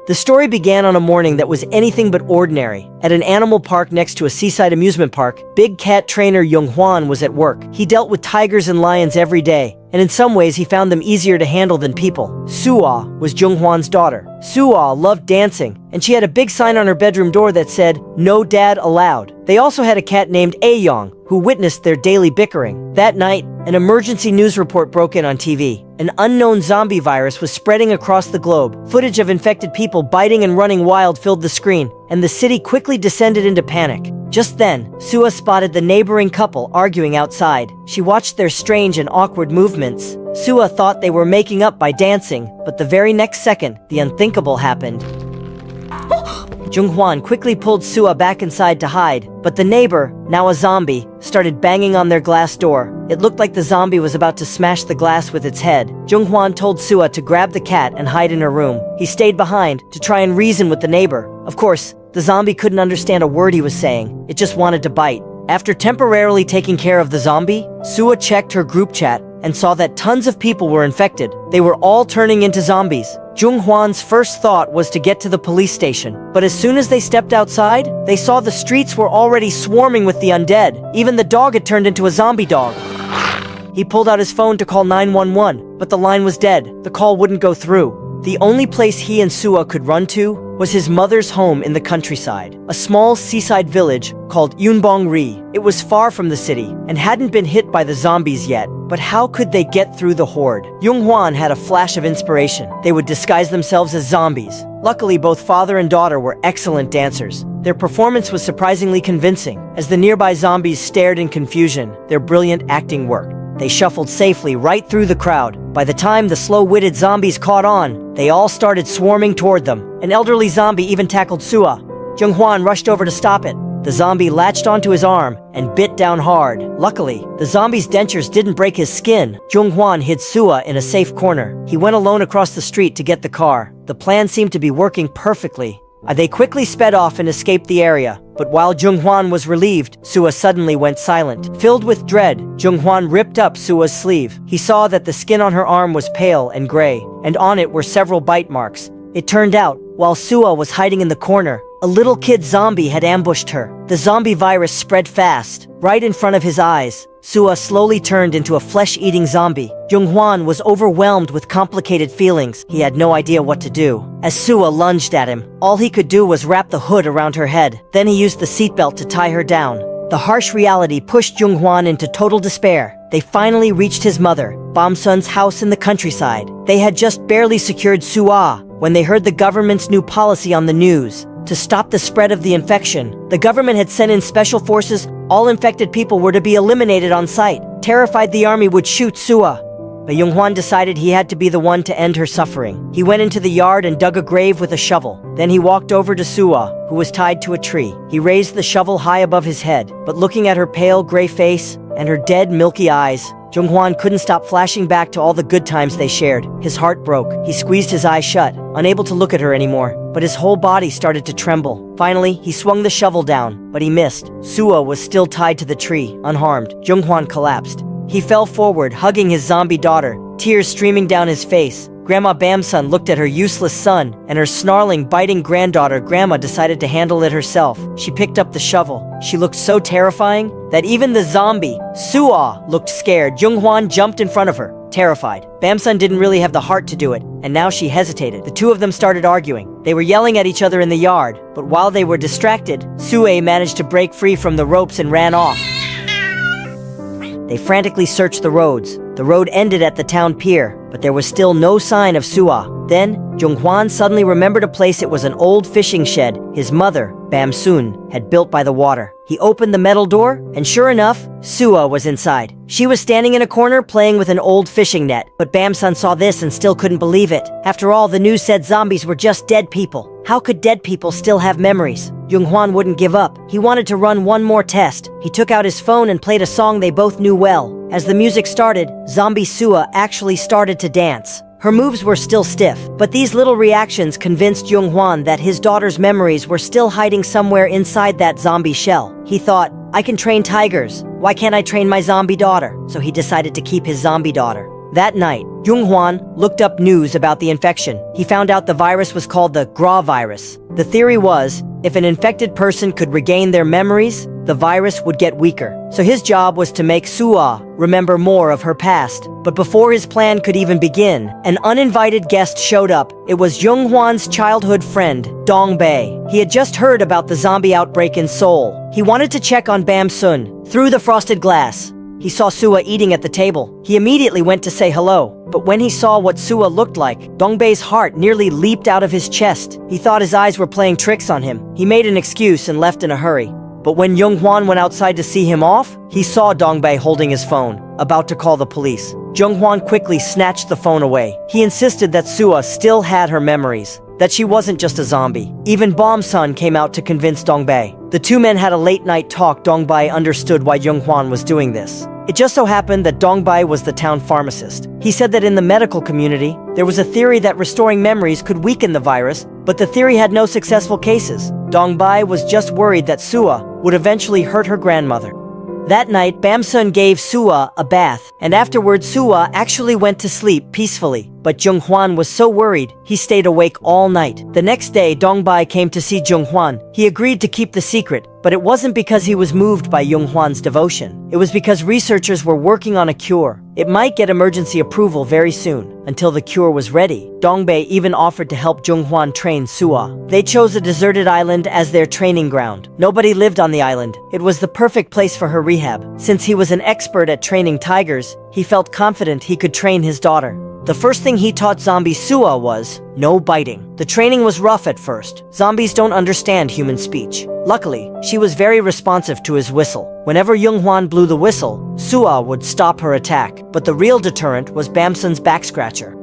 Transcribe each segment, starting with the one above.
The story began on a morning that was anything but ordinary. At an animal park next to a seaside amusement park, big cat trainer Yonghwan was at work. He dealt with tigers and lions every day, and in some ways he found them easier to handle than people. Suah was Yonghwan's daughter. Suah loved dancing, and she had a big sign on her bedroom door that said, "No dad allowed." They also had a cat named Aeyong, who witnessed their daily bickering. That night, an emergency news report broke in on TV. An unknown zombie virus was spreading across the globe. Footage of infected people biting and running wild filled the screen, and the city quickly descended into panic. Just then, Suah spotted the neighboring couple arguing outside. She watched their strange and awkward movements. Suah thought they were making up by dancing, but the very next second, the unthinkable happened. Yonghwan quickly pulled Suah back inside to hide, but the neighbor, now a zombie, started banging on their glass door. It looked like the zombie was about to smash the glass with its head. Yonghwan told Suah to grab the cat and hide in her room. He stayed behind to try and reason with the neighbor. Of course, the zombie couldn't understand a word he was saying. It just wanted to bite. After temporarily taking care of the zombie, Suah checked her group chat and saw that tons of people were infected. They were all turning into zombies. Yonghwan's first thought was to get to the police station, but as soon as they stepped outside, they saw the streets were already swarming with the undead. Even the dog had turned into a zombie dog. He pulled out his phone to call 911, but the line was dead. The call wouldn't go through. The only place he and Suah could run to was his mother's home in the countryside, a small seaside village called Yunbongri. It was far from the city and hadn't been hit by the zombies yet, but how could they get through the horde? Yonghwan had a flash of inspiration. They would disguise themselves as zombies. Luckily, both father and daughter were excellent dancers. Their performance was surprisingly convincing. As the nearby zombies stared in confusion, their brilliant acting worked. They shuffled safely right through the crowd. By the time the slow-witted zombies caught on, they all started swarming toward them. An elderly zombie even tackled Suah. Yonghwan rushed over to stop it. The zombie latched onto his arm and bit down hard. Luckily, the zombie's dentures didn't break his skin. Yonghwan hid Suah in a safe corner. He went alone across the street to get the car. The plan seemed to be working perfectly. They quickly sped off and escaped the area. But while Yonghwan was relieved, Suah suddenly went silent. Filled with dread, Yonghwan ripped up Suah's sleeve. He saw that the skin on her arm was pale and gray, and on it were several bite marks. It turned out, while Suah was hiding in the corner, a little kid zombie had ambushed her. The zombie virus spread fast, right in front of his eyes. Suah slowly turned into a flesh-eating zombie. Yonghwan was overwhelmed with complicated feelings. He had no idea what to do. As Suah lunged at him, all he could do was wrap the hood around her head. Then he used the seatbelt to tie her down. The harsh reality pushed Yonghwan into total despair. They finally reached his mother, Bamsun's house in the countryside. They had just barely secured Suah when they heard the government's new policy on the news. To stop the spread of the infection, the government had sent in special forces. All infected people were to be eliminated on sight. Terrified the army would shoot Suah. But Yonghwan decided he had to be the one to end her suffering. He went into the yard and dug a grave with a shovel. Then he walked over to Suah, who was tied to a tree. He raised the shovel high above his head, but looking at her pale gray face and her dead milky eyes, Yonghwan couldn't stop flashing back to all the good times they shared. His heart broke. He squeezed his eyes shut, unable to look at her anymore, but his whole body started to tremble. Finally, he swung the shovel down, but he missed. Suah was still tied to the tree, unharmed. Yonghwan collapsed. He fell forward, hugging his zombie daughter, tears streaming down his face. Grandma Bamsun looked at her useless son and her snarling, biting granddaughter. Grandma decided to handle it herself. She picked up the shovel. She looked so terrifying that even the zombie, Suah, looked scared. Yonghwan jumped in front of her, terrified. Bamsun didn't really have the heart to do it, and now she hesitated. The two of them started arguing. They were yelling at each other in the yard, but while they were distracted, Suah managed to break free from the ropes and ran off. They frantically searched the roads. The road ended at the town pier, but there was still no sign of Suah. Then, Yonghwan suddenly remembered a place. It was an old fishing shed his mother, Bamsun, had built by the water. He opened the metal door, and sure enough, Suah was inside. She was standing in a corner playing with an old fishing net, but Bamsun saw this and still couldn't believe it. After all, the news said zombies were just dead people. How could dead people still have memories? Yonghwan wouldn't give up. He wanted to run one more test. He took out his phone and played a song they both knew well. As the music started, zombie Suah actually started to dance. Her moves were still stiff, but these little reactions convinced Yonghwan that his daughter's memories were still hiding somewhere inside that zombie shell. He thought, I can train tigers. Why can't I train my zombie daughter? So he decided to keep his zombie daughter. That night, Jung-hwan looked up news about the infection. He found out the virus was called the Gra virus. The theory was, if an infected person could regain their memories, the virus would get weaker. So his job was to make Sua remember more of her past. But before his plan could even begin, an uninvited guest showed up. It was Jung-hwan's childhood friend, Dong-bae. He had just heard about the zombie outbreak in Seoul. He wanted to check on Bam-sun. Through the frosted glass, he saw Sua eating at the table. He immediately went to say hello. But when he saw what Sua looked like, Dong-bae's heart nearly leaped out of his chest. He thought his eyes were playing tricks on him. He made an excuse and left in a hurry. But when Jung-hwan went outside to see him off, he saw Dong-bae holding his phone, about to call the police. Jung-hwan quickly snatched the phone away. He insisted that Sua still had her memories, that she wasn't just a zombie. Even Bam-sun came out to convince Dong-bae. The two men had a late-night talk. Dong-bae understood why Jung-hwan was doing this. It just so happened that Dong-bae was the town pharmacist. He said that in the medical community, there was a theory that restoring memories could weaken the virus, but the theory had no successful cases. Dong-bae was just worried that Sua would eventually hurt her grandmother. That night, Bam-sun gave Sua a bath, and afterwards Sua actually went to sleep peacefully. But Jung-hwan was so worried, he stayed awake all night. The next day, Dong-bae came to see Jung-hwan. He agreed to keep the secret, but it wasn't because he was moved by Jung-hwan's devotion. It was because researchers were working on a cure. It might get emergency approval very soon. Until the cure was ready, Dong-bae even offered to help Jung-hwan train Sua. They chose a deserted island as their training ground. Nobody lived on the island. It was the perfect place for her rehab. Since he was an expert at training tigers, he felt confident he could train his daughter. The first thing he taught zombie Sua was no biting. The training was rough at first. Zombies don't understand human speech. Luckily, she was very responsive to his whistle. Whenever Jung-hwan blew the whistle, Sua would stop her attack. But the real deterrent was Bam-sun's back scratcher.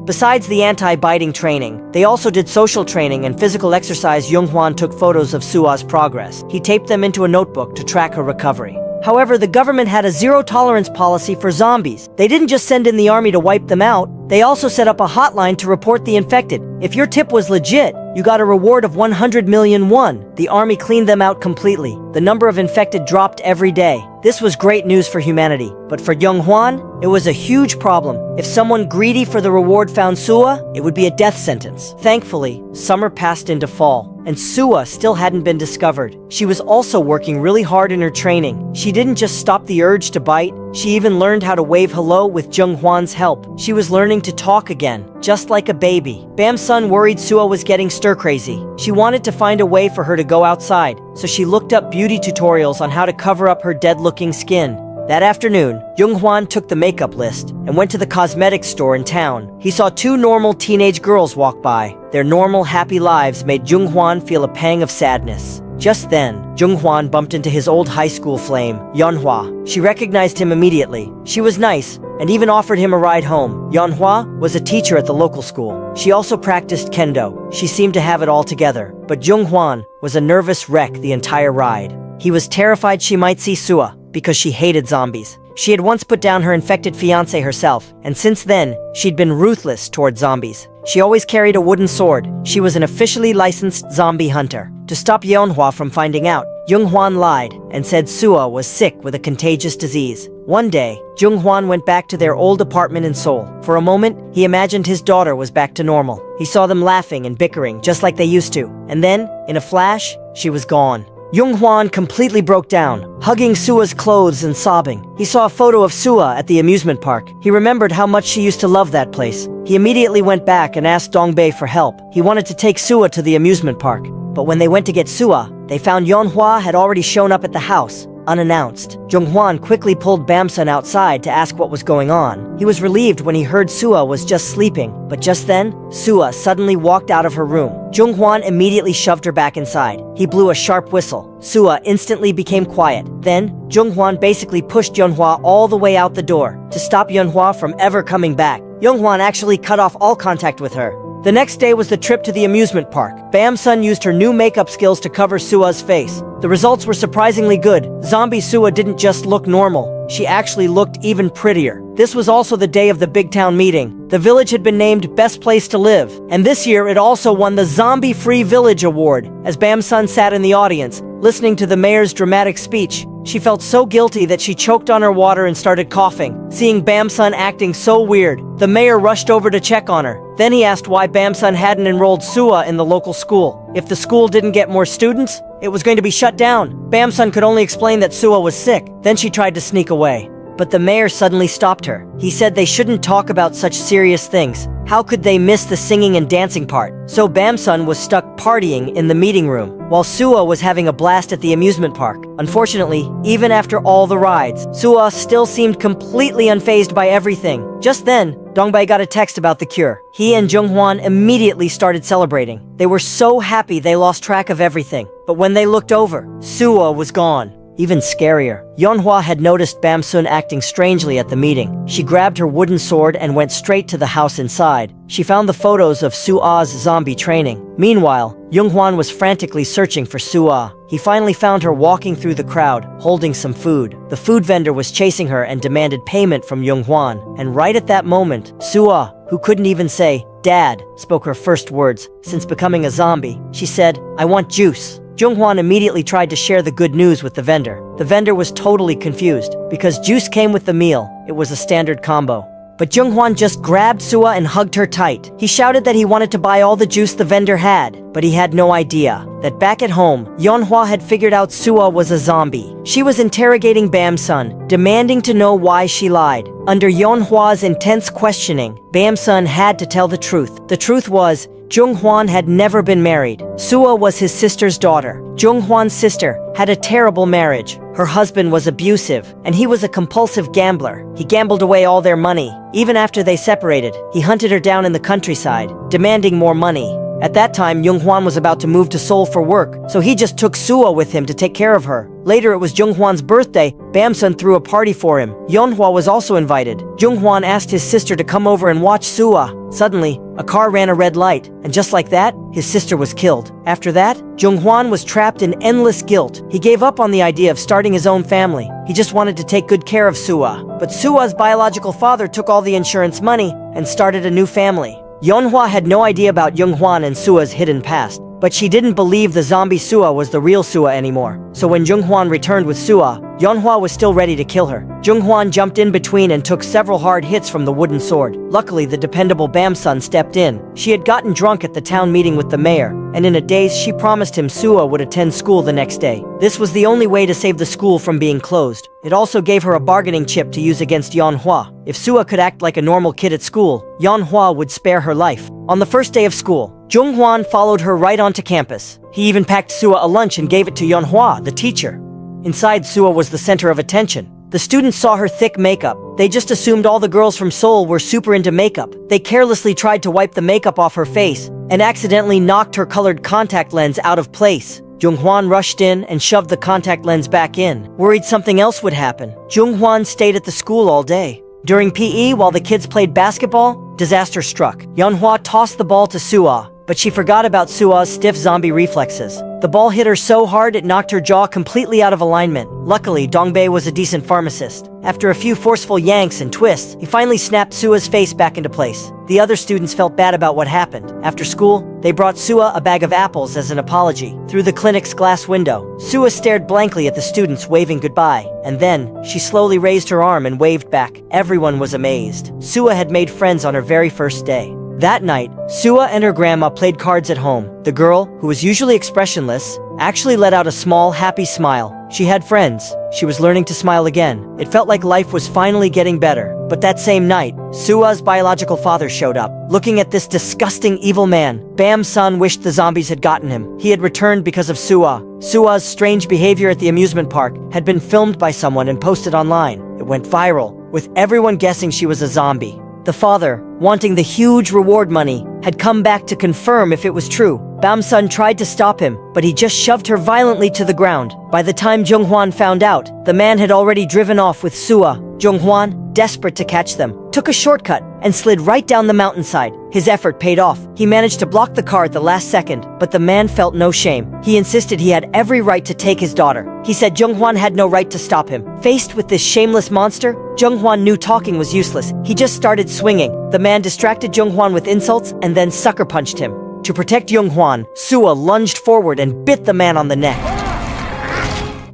Besides the anti-biting training, they also did social training and physical exercise. Jung-hwan took photos of Sua's progress. He taped them into a notebook to track her recovery. However, the government had a zero-tolerance policy for zombies. They didn't just send in the army to wipe them out, they also set up a hotline to report the infected. If your tip was legit, you got a reward of 100 million won. The army cleaned them out completely. The number of infected dropped every day. This was great news for humanity. But for Jung-hwan, it was a huge problem. If someone greedy for the reward found Sua, it would be a death sentence. Thankfully, summer passed into fall, and Sua still hadn't been discovered. She was also working really hard in her training. She didn't just stop the urge to bite, she even learned how to wave hello with Jung-hwan's help. She was learning to talk again, just like a baby. Bam-sun worried Sua was getting stir-crazy. She wanted to find a way for her to go outside, so she looked up beauty tutorials on how to cover up her dead-looking skin. That afternoon, Jung-hwan took the makeup list and went to the cosmetics store in town. He saw two normal teenage girls walk by. Their normal, happy lives made Jung-hwan feel a pang of sadness. Just then, Jung-hwan bumped into his old high school flame, Yeonhwa. She recognized him immediately. She was nice, and even offered him a ride home. Yeonhwa was a teacher at the local school. She also practiced kendo. She seemed to have it all together. But Jung-hwan was a nervous wreck the entire ride. He was terrified she might see Sua, because she hated zombies. She had once put down her infected fiancé herself, and since then, she'd been ruthless toward zombies. She always carried a wooden sword. She was an officially licensed zombie hunter. To stop Yeonhwa from finding out, Jung-hwan lied and said Sua was sick with a contagious disease. One day, Jung-hwan went back to their old apartment in Seoul. For a moment, he imagined his daughter was back to normal. He saw them laughing and bickering just like they used to. And then, in a flash, she was gone. Jung-hwan completely broke down, hugging Sua's clothes and sobbing. He saw a photo of Sua at the amusement park. He remembered how much she used to love that place. He immediately went back and asked Dong-bae for help. He wanted to take Sua to the amusement park. But when they went to get Sua, they found Yeonhwa had already shown up at the house, unannounced. Jung-hwan quickly pulled Bam-sun outside to ask what was going on. He was relieved when he heard Sua was just sleeping, but just then, Sua suddenly walked out of her room. Jung-hwan immediately shoved her back inside. He blew a sharp whistle. Sua instantly became quiet. Then, Jung-hwan basically pushed Yeonhwa all the way out the door to stop Yeonhwa from ever coming back. Jung-hwan actually cut off all contact with her. The next day was the trip to the amusement park. Bam-sun used her new makeup skills to cover Sua's face. The results were surprisingly good. Zombie Sua didn't just look normal, she actually looked even prettier. This was also the day of the big town meeting. The village had been named Best Place to Live, and this year it also won the Zombie Free Village Award. As Bam-sun sat in the audience, Listening to the mayor's dramatic speech, she felt so guilty that she choked on her water and started coughing. Seeing Bamsun acting so weird, the mayor rushed over to check on her. Then he asked why Bamsun hadn't enrolled Sua in the local school. If the school didn't get more students, it was going to be shut down. Bamsun could only explain that Sua was sick. Then she tried to sneak away. But the mayor suddenly stopped her. He said they shouldn't talk about such serious things. How could they miss the singing and dancing part? So Bamsun was stuck partying in the meeting room, while Sua was having a blast at the amusement park. Unfortunately, even after all the rides, Sua still seemed completely unfazed by everything. Just then, Dongbei got a text about the cure. He and Junghwan immediately started celebrating. They were so happy they lost track of everything. But when they looked over, Sua was gone. Even scarier, Yeonhwa had noticed Bamsun acting strangely at the meeting. She grabbed her wooden sword and went straight to the house inside. She found the photos of Sua's zombie training. Meanwhile, Junghwan was frantically searching for Sua. He finally found her walking through the crowd, holding some food. The food vendor was chasing her and demanded payment from Junghwan. And right at that moment, Sua, who couldn't even say, "Dad," spoke her first words since becoming a zombie. She said, "I want juice." Junghwan immediately tried to share the good news with the vendor. The vendor was totally confused, because juice came with the meal. It was a standard combo. But Junghwan just grabbed Sua and hugged her tight. He shouted that he wanted to buy all the juice the vendor had, but he had no idea that back at home, Yeonhwa had figured out Sua was a zombie. She was interrogating Bamsun, demanding to know why she lied. Under Yeonhwa's intense questioning, Bamsun had to tell the truth. The truth was, Junghwan had never been married. Sua was his sister's daughter. Junghwan's sister had a terrible marriage. Her husband was abusive, and he was a compulsive gambler. He gambled away all their money. Even after they separated, he hunted her down in the countryside, demanding more money. At that time, Junghwan was about to move to Seoul for work, so he just took Sua with him to take care of her. Later, it was Junghwan's birthday. Bamsun threw a party for him. Yeonhwa was also invited. Junghwan asked his sister to come over and watch Sua. Suddenly, a car ran a red light, and just like that, his sister was killed. After that, Junghwan was trapped in endless guilt. He gave up on the idea of starting his own family. He just wanted to take good care of Sua. But Sua's biological father took all the insurance money and started a new family. Yeonhwa had no idea about Junghwan and Sua's hidden past, but she didn't believe the zombie Sua was the real Sua anymore. So when Junghwan returned with Sua, Yeonhwa was still ready to kill her. Junghwan jumped in between and took several hard hits from the wooden sword. Luckily, the dependable Bamsun stepped in. She had gotten drunk at the town meeting with the mayor, and in a daze she promised him Sua would attend school the next day. This was the only way to save the school from being closed. It also gave her a bargaining chip to use against Yeonhwa. If Sua could act like a normal kid at school, Yeonhwa would spare her life. On the first day of school, Junghwan followed her right onto campus. He even packed Sua a lunch and gave it to Yeonhwa, the teacher. Inside, Sua was the center of attention. The students saw her thick makeup. They just assumed all the girls from Seoul were super into makeup. They carelessly tried to wipe the makeup off her face and accidentally knocked her colored contact lens out of place. Junghwan rushed in and shoved the contact lens back in, worried something else would happen. Junghwan stayed at the school all day. During PE, while the kids played basketball, disaster struck. Yeonhwa tossed the ball to Sua, but she forgot about Sua's stiff zombie reflexes. The ball hit her so hard it knocked her jaw completely out of alignment. Luckily, Dongbei was a decent pharmacist. After a few forceful yanks and twists, he finally snapped Sua's face back into place. The other students felt bad about what happened. After school, they brought Sua a bag of apples as an apology. Through the clinic's glass window, Sua stared blankly at the students, waving goodbye. And then, she slowly raised her arm and waved back. Everyone was amazed. Sua had made friends on her very first day. That night, Sua and her grandma played cards at home. The girl, who was usually expressionless, actually let out a small, happy smile. She had friends. She was learning to smile again. It felt like life was finally getting better. But that same night, Sua's biological father showed up. Looking at this disgusting, evil man, Bamsun wished the zombies had gotten him. He had returned because of Sua. Sua's strange behavior at the amusement park had been filmed by someone and posted online. It went viral, with everyone guessing she was a zombie. The father, wanting the huge reward money, had come back to confirm if it was true. Bamsun tried to stop him, but he just shoved her violently to the ground. By the time Junghwan found out, the man had already driven off with Sua. Junghwan, desperate to catch them, took a shortcut and slid right down the mountainside. His effort paid off. He managed to block the car at the last second, but the man felt no shame. He insisted he had every right to take his daughter. He said Junghwan had no right to stop him. Faced with this shameless monster, Junghwan knew talking was useless. He just started swinging. The man distracted Junghwan with insults and then sucker punched him. To protect Junghwan, Sua lunged forward and bit the man on the neck.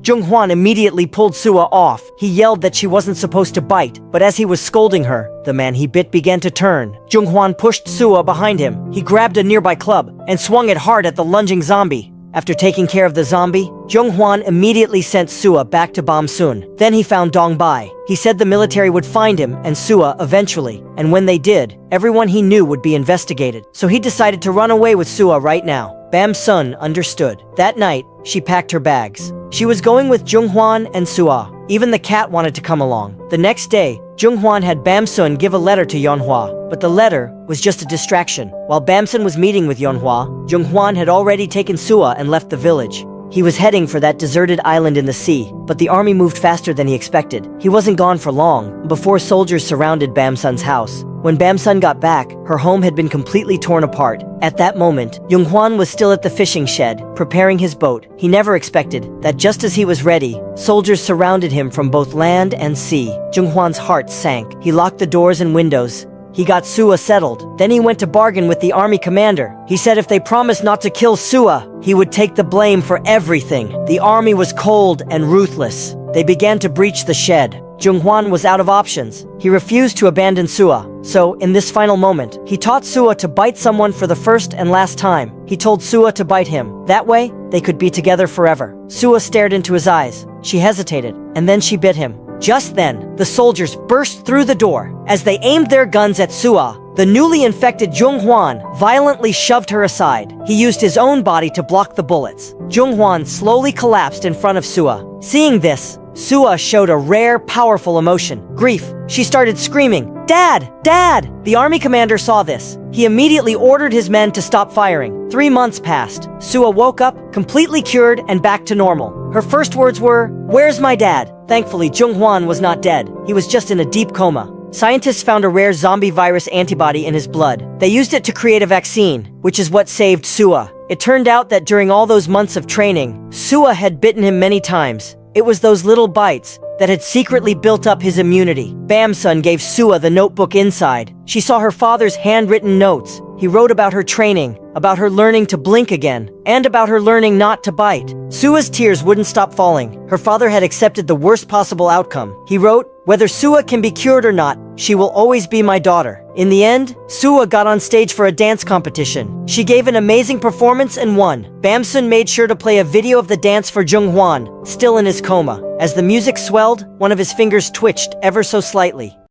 Jung-hwan immediately pulled Sua off. He yelled that she wasn't supposed to bite, but as he was scolding her, the man he bit began to turn. Jung-hwan pushed Sua behind him. He grabbed a nearby club and swung it hard at the lunging zombie. After taking care of the zombie, Jung-hwan immediately sent Sua back to Bam-sun. Then he found Dong-bai. He said the military would find him and Sua eventually, and when they did, everyone he knew would be investigated. So he decided to run away with Sua right now. Bam-sun understood. That night, she packed her bags. She was going with Jung-hwan and Sua. Even the cat wanted to come along. The next day, Jung-hwan had Bam-sun give a letter to Yeonhwa, but the letter was just a distraction. While Bam-sun was meeting with Yeonhwa, Jung-hwan had already taken Sua and left the village. He was heading for that deserted island in the sea, but the army moved faster than he expected. He wasn't gone for long, before soldiers surrounded Bam-sun's house. When Bam-sun got back, her home had been completely torn apart. At that moment, Jung-hwan was still at the fishing shed, preparing his boat. He never expected that just as he was ready, soldiers surrounded him from both land and sea. Jung-hwan's heart sank. He locked the doors and windows. He got Sua settled. Then he went to bargain with the army commander. He said if they promised not to kill Sua, he would take the blame for everything. The army was cold and ruthless. They began to breach the shed. Jung-hwan was out of options. He refused to abandon Sua. So, in this final moment, he taught Sua to bite someone for the first and last time. He told Sua to bite him. That way, they could be together forever. Sua stared into his eyes. She hesitated, and then she bit him. Just then, the soldiers burst through the door. As they aimed their guns at Sua, the newly infected Jung-hwan violently shoved her aside. He used his own body to block the bullets. Jung-hwan slowly collapsed in front of Sua. Seeing this, Sua showed a rare, powerful emotion, grief. She started screaming, "Dad! Dad!" The army commander saw this. He immediately ordered his men to stop firing. 3 months passed. Sua woke up, completely cured and back to normal. Her first words were, "Where's my dad?" Thankfully, Jung-hwan was not dead. He was just in a deep coma. Scientists found a rare zombie virus antibody in his blood. They used it to create a vaccine, which is what saved Sua. It turned out that during all those months of training, Sua had bitten him many times. It was those little bites that had secretly built up his immunity. Bam-sun gave Sua the notebook inside. She saw her father's handwritten notes. He wrote about her training, about her learning to blink again, and about her learning not to bite. Sua's tears wouldn't stop falling. Her father had accepted the worst possible outcome. He wrote, "Whether Sua can be cured or not, she will always be my daughter." In the end, Sua got on stage for a dance competition. She gave an amazing performance and won. Bam-sun made sure to play a video of the dance for Jung-hwan, still in his coma. As the music swelled, one of his fingers twitched ever so slightly.